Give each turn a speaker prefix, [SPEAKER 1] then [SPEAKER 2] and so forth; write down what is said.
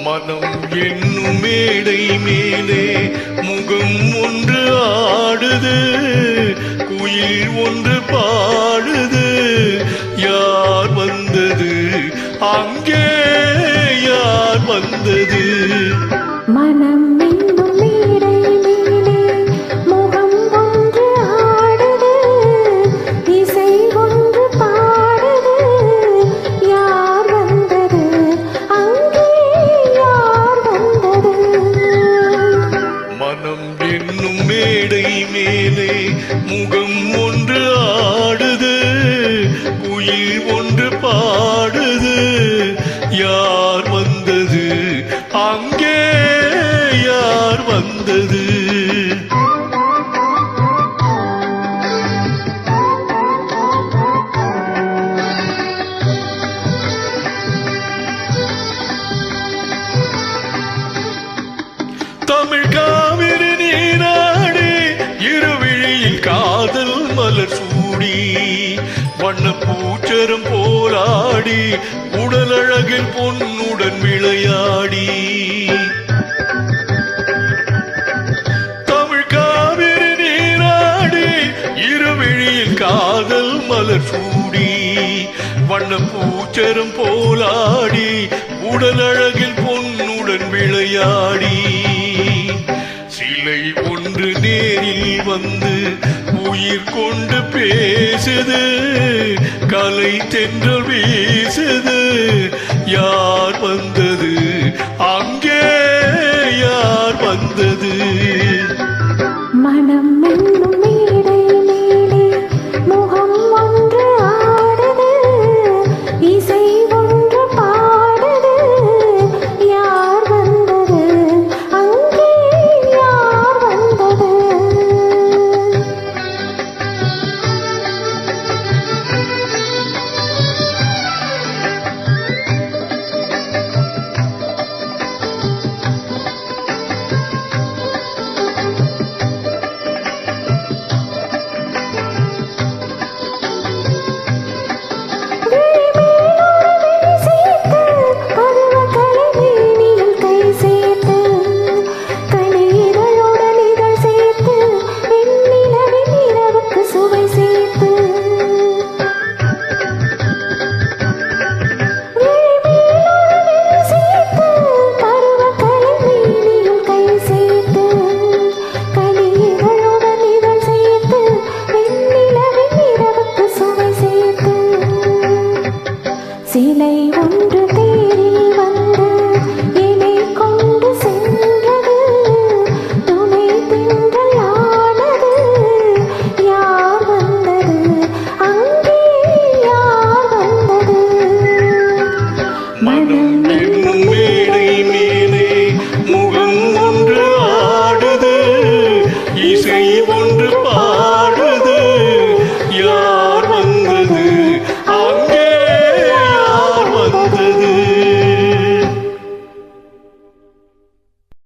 [SPEAKER 1] மனம் என்னும் மேடை மேலே முகம் ஒன்று ஆடுது, குயில் ஒன்று பாடுது. யார் வந்தது அங்கே, யார் வந்தது?
[SPEAKER 2] மனம் என்னும் மேடை மேலே முகம் ஒன்று ஆடுது, இசை ஒன்று பாடுது. யார் வந்தது அங்கே, யார் வந்தது?
[SPEAKER 1] மனம் என்னும் மேடை மேலே முகம் ஒன்று ஆடுது, குயில் ஒன்று பாடுது. யார் வந்தது அங்கே, யார் வந்தது? தமிழ் காவிரி நீராடி இருவிழியில் காதல் மலர் சூடி, வண்ண பூச்சரம் போராடி உடல் அழகில் பொன்னுடன் விளையாடி. தமிழ் காவிரி நீராடி இருவிழியில் காதல் மலர் சூடி, வண்ண பூச்சரம் போலாடி உடல் அழகில் பொன்னுடன் விளையாடி. சிலை ஒன்று நேரில் வந்து உயிர் கொண்டு பேசுது, கலை தென்றல் வீசுது. யார் வந்த